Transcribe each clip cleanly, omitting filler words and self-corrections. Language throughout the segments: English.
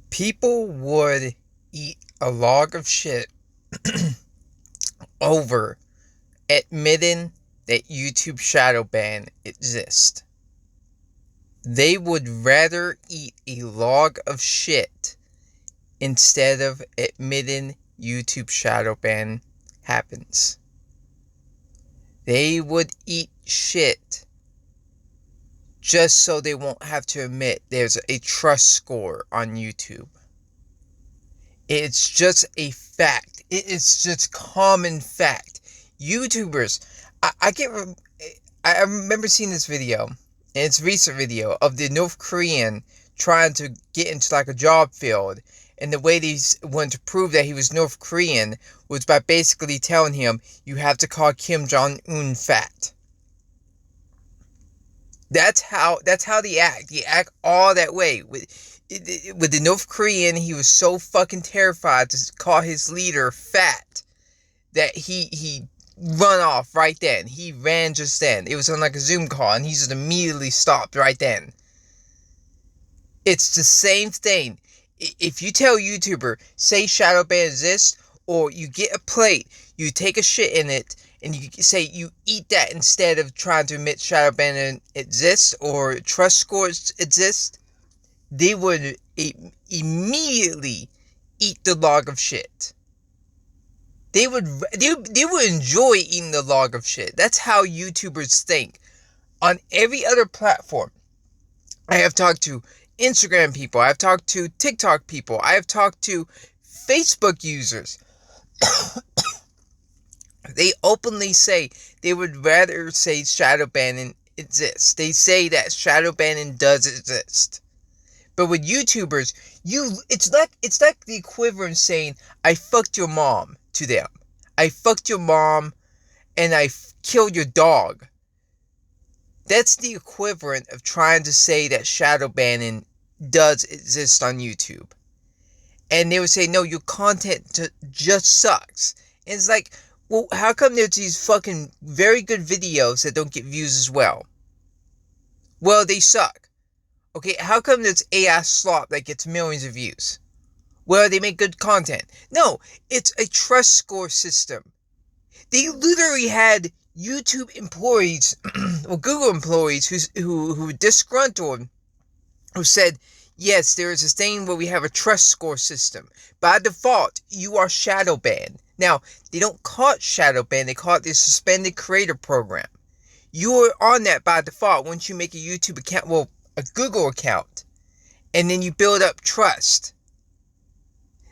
People would eat a log of shit over admitting that YouTube shadow ban exists. They would rather eat a log of shit instead of admitting YouTube shadow ban happens. They would eat shit just so they won't have to admit there's a trust score on YouTube. It's just a fact. It is just common fact. YouTubers, I remember seeing this video, and it's a recent video of the North Korean trying to get into like a job field, and the way they wanted to prove that he was North Korean was by basically telling him you have to call Kim Jong-un fat. That's how they act. They act all that way. With the North Korean, he was so fucking terrified to call his leader fat that he run off right then. He ran just then. It was on like a Zoom call, and he just immediately stopped right then. It's the same thing. If you tell a YouTuber, say shadow ban exists, or you get a plate, you take a shit in it, and you say you eat that instead of trying to admit shadow ban exists or trust scores exist, they would immediately eat the log of shit. They would enjoy eating the log of shit. That's how YouTubers think. On every other platform, I have talked to Instagram people, I've talked to TikTok people, I have talked to Facebook users. They openly say they would rather say shadow banning exists. They say that shadow banning does exist. But with YouTubers, it's like the equivalent of saying I fucked your mom to them. I fucked your mom and I killed your dog. That's the equivalent of trying to say that shadow banning does exist on YouTube. And they would say, no, your content just sucks. And it's like, well, how come there's these fucking very good videos that don't get views as well? Well, they suck. Okay, how come there's AI slop that gets millions of views? Well, they make good content. No, it's a trust score system. They literally had YouTube employees, or Google employees, who were disgruntled, who said, yes, there is a thing where we have a trust score system. By default, you are shadow banned. Now, they don't call it shadow ban, they call it the suspended creator program. You are on that by default once you make a YouTube account, well, a Google account, and then you build up trust.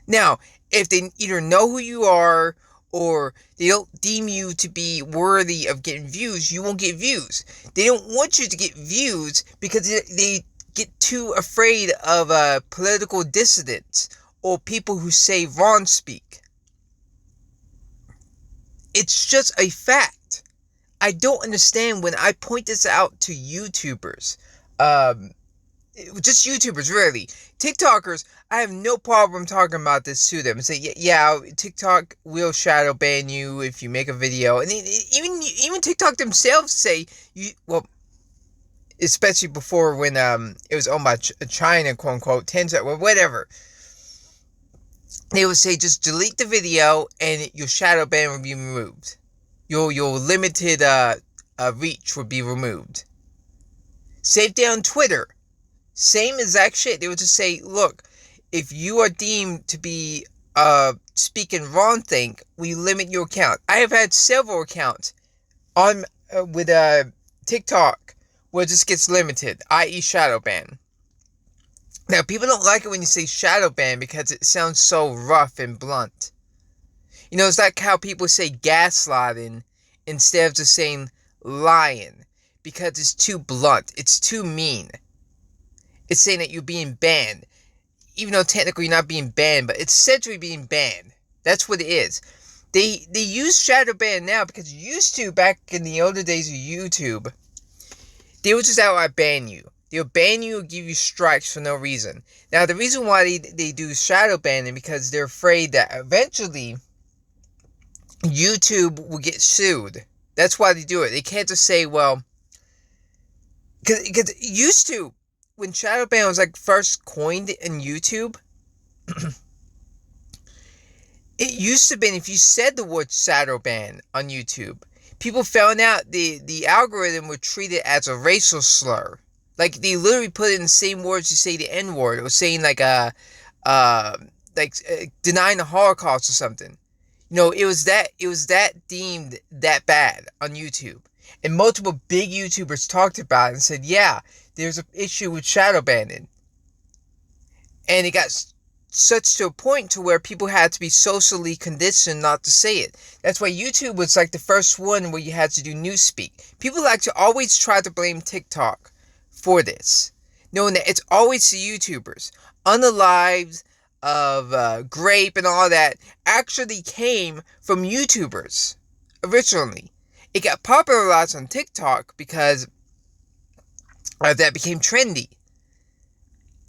Now, if they either know who you are or they don't deem you to be worthy of getting views, you won't get views. They don't want you to get views because they get too afraid of political dissidents or people who say wrong speak. It's just a fact. I don't understand when I point this out to YouTubers. Just YouTubers, really. TikTokers, I have no problem talking about this to them and say, yeah, TikTok will shadow ban you if you make a video. And even TikTok themselves say, especially before when it was owned by China, quote unquote, Tencent, or whatever. They would say just delete the video and your shadow ban will be removed. Your limited reach would be removed. Same thing on Twitter. Same exact shit. They would just say, look, if you are deemed to be speaking wrong thing, we limit your account. I have had several accounts on with TikTok where it just gets limited, i.e. shadow ban. Now, people don't like it when you say shadow ban because it sounds so rough and blunt. You know, it's like how people say gaslighting instead of just saying lying because it's too blunt. It's too mean. It's saying that you're being banned. Even though technically you're not being banned, but it's essentially being banned. That's what it is. They use shadow ban now because used to, back in the older days of YouTube, they would just outright ban you. They'll ban you or give you strikes for no reason. Now, the reason why they do shadow banning because they're afraid that eventually YouTube will get sued. That's why they do it. They can't just say, well, because used to, when shadow ban was like first coined in YouTube, It used to be if you said the word shadowban on YouTube, people found out the algorithm would treat it as a racial slur. Like they literally put it in the same words you say the N word, or saying uh, denying the Holocaust or something. It was that deemed that bad on YouTube. And multiple big YouTubers talked about it and said, yeah, there's an issue with shadow banning. And it got such to a point to where people had to be socially conditioned not to say it. That's why YouTube was like the first one where you had to do newspeak. People like to always try to blame TikTok for this, knowing that it's always the YouTubers. Unalives of Grape and all that actually came from YouTubers originally. It got popularized on TikTok because that became trendy,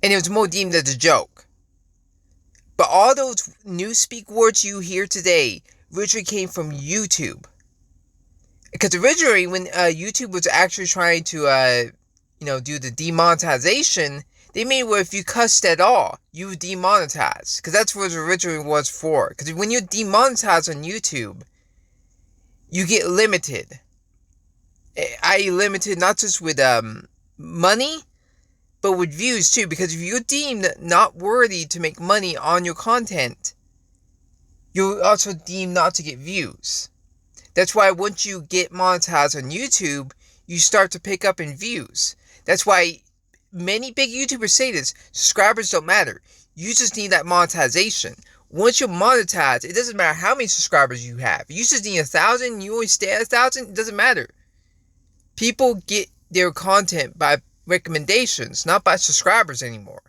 and it was more deemed as a joke. But all those newspeak words you hear today originally came from YouTube. Because originally, when YouTube was actually trying to, do the demonetization, they made where if you cussed at all, you would demonetize. Because that's what it originally was for. Because when you demonetize on YouTube, you get limited. I.e. limited not just with money, but with views too. Because if you're deemed not worthy to make money on your content, you're also deemed not to get views. That's why once you get monetized on YouTube, you start to pick up in views. That's why many big YouTubers say this: subscribers don't matter. You just need that monetization. Once you're monetized, it doesn't matter how many subscribers you have. You just need 1,000, you always stay at 1,000, it doesn't matter. People get their content by recommendations, not by subscribers anymore.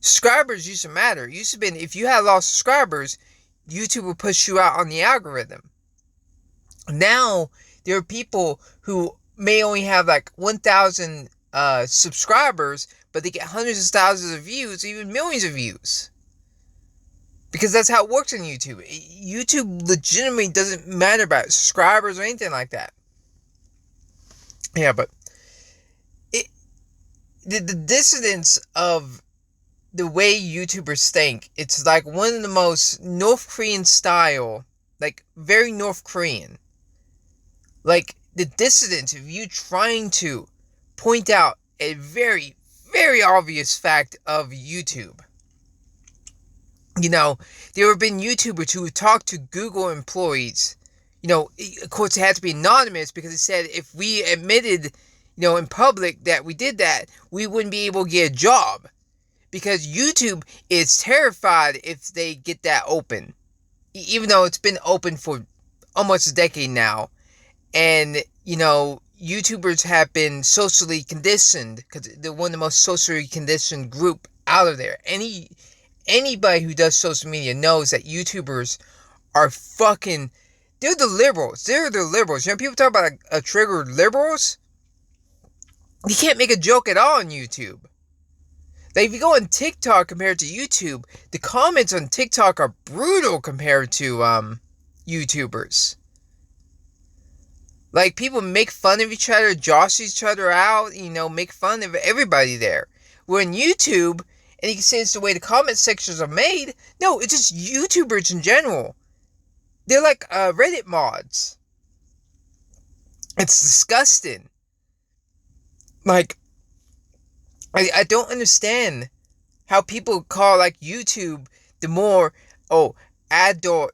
Subscribers used to matter. It used to be if you had a lot of subscribers, YouTube would push you out on the algorithm. Now, there are people who may only have like 1,000 subscribers, but they get hundreds of thousands of views, even millions of views. Because that's how it works on YouTube. YouTube legitimately doesn't matter about subscribers or anything like that. Yeah, but the dissidence of the way YouTubers think, it's like one of the most North Korean style, like very North Korean. Like the dissidence of you trying to point out a very, very obvious fact of YouTube. There have been YouTubers who would talk to Google employees. Of course, it had to be anonymous because it said if we admitted, in public that we did that, we wouldn't be able to get a job. Because YouTube is terrified if they get that open. Even though it's been open for almost a decade now. And, YouTubers have been socially conditioned. Because they're one of the most socially conditioned group out of there. Anybody who does social media knows that YouTubers are fucking... They're the liberals. They're the liberals. People talk about triggered liberals. You can't make a joke at all on YouTube. Like, if you go on TikTok compared to YouTube, the comments on TikTok are brutal compared to YouTubers. Like, people make fun of each other, josh each other out, make fun of everybody there. Where on YouTube, and you can say it's the way the comment sections are made. No, it's just YouTubers in general. They're like Reddit mods. It's disgusting. Like, I don't understand how people call like YouTube the more adult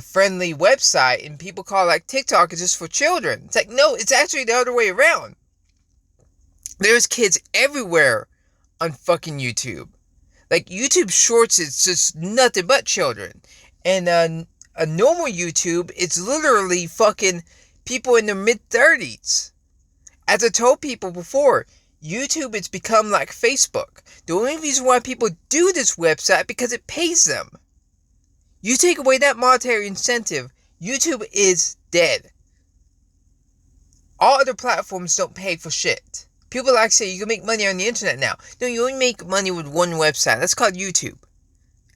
friendly website, and people call like TikTok is just for children. It's like, no, it's actually the other way around. There's kids everywhere on fucking YouTube. Like, YouTube Shorts is just nothing but children, and a normal YouTube, it's literally fucking people in their mid-30s. As I told people before, YouTube has become like Facebook. The only reason why people do this website because it pays them. You take away that monetary incentive, YouTube is dead. All other platforms don't pay for shit. People like to say you can make money on the internet now. No, you only make money with one website. That's called YouTube.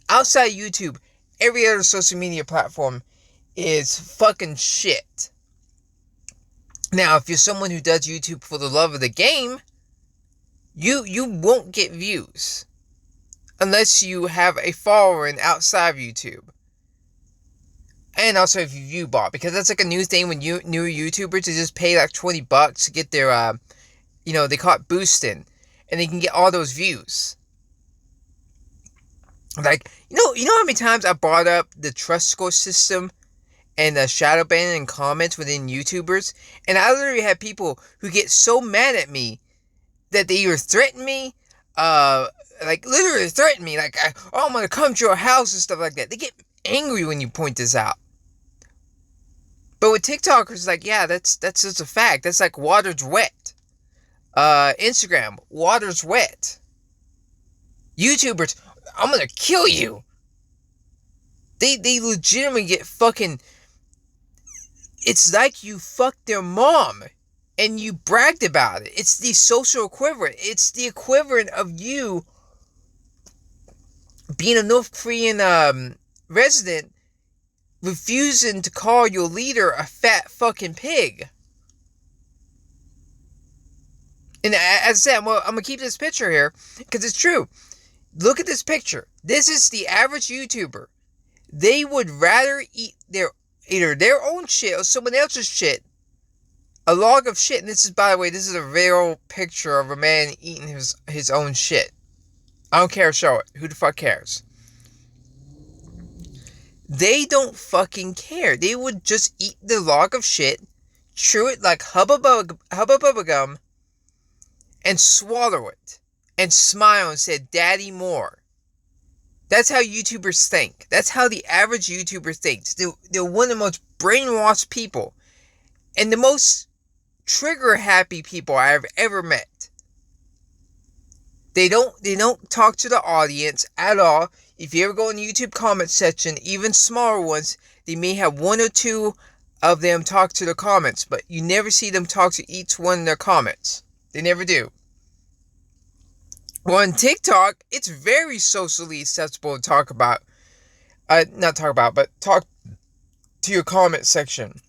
Outside YouTube, every other social media platform is fucking shit. Now, if you're someone who does YouTube for the love of the game, you won't get views. unless you have a following outside of YouTube. And also if you view bot, because that's like a new thing when new YouTubers, they just pay like $20 to get their, they call it boosting, and they can get all those views. Like, you know how many times I brought up the trust score system and the shadow banning and comments within YouTubers, and I literally had people who get so mad at me that they either threaten me, like literally threaten me, like, I'm gonna come to your house and stuff like that. They get angry when you point this out. But with TikTokers, like, yeah, that's just a fact. That's like water's wet. Instagram, water's wet. YouTubers, I'm gonna kill you. They legitimately get fucking. It's like you fucked their mom and you bragged about it. It's the social equivalent. It's the equivalent of you being a North Korean resident refusing to call your leader a fat fucking pig. And as I said, I'm gonna keep this picture here because it's true. Look at this picture. This is the average YouTuber. They would rather eat either their own shit or someone else's shit. A log of shit. And this is, by the way, this is a real picture of a man eating his own shit. I don't care, show it. Who the fuck cares? They don't fucking care. They would just eat the log of shit, chew it like hubba bubba gum, and swallow it. And smile and say, Daddy, more. That's how YouTubers think. That's how the average YouTuber thinks. They're one of the most brainwashed people. And the most trigger-happy people I have ever met. They don't talk to the audience at all. If you ever go in the YouTube comment section, even smaller ones, they may have one or two of them talk to the comments. But you never see them talk to each one of their comments. They never do. Well, on TikTok, it's very socially acceptable to talk to your comment section.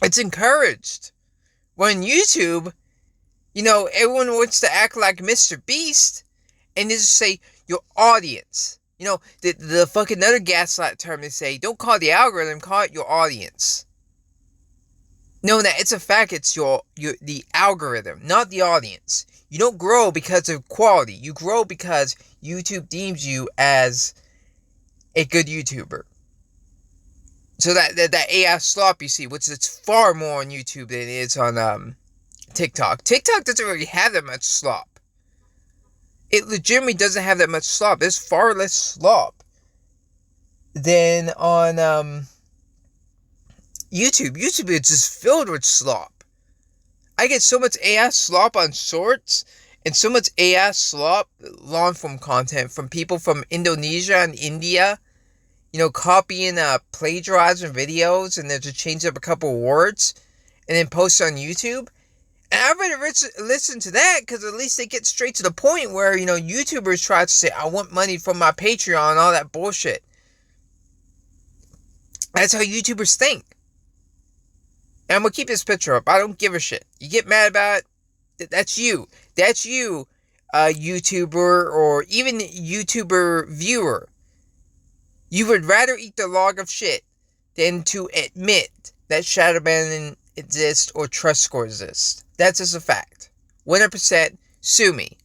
It's encouraged. Well, on YouTube, everyone wants to act like Mr. Beast, and they just say, your audience. The fucking another gaslight term they say, don't call it the algorithm, call it your audience. No, that it's a fact, it's the algorithm, not the audience. You don't grow because of quality. You grow because YouTube deems you as a good YouTuber. So that AI slop you see, which is far more on YouTube than it is on TikTok. TikTok doesn't really have that much slop. It legitimately doesn't have that much slop. There's far less slop than on YouTube. YouTube is just filled with slop. I get so much AI slop on shorts and so much AI slop, long form content from people from Indonesia and India, copying plagiarizing videos and they're just change up a couple of words and then post on YouTube. And I'd rather listen to that because at least they get straight to the point where, YouTubers try to say, I want money from my Patreon and all that bullshit. That's how YouTubers think. And I'm going to keep this picture up. I don't give a shit. You get mad about it, that's you. That's you, YouTuber or even YouTuber viewer. You would rather eat the log of shit than to admit that shadow banning exists or trust score exists. That's just a fact. 100%, sue me.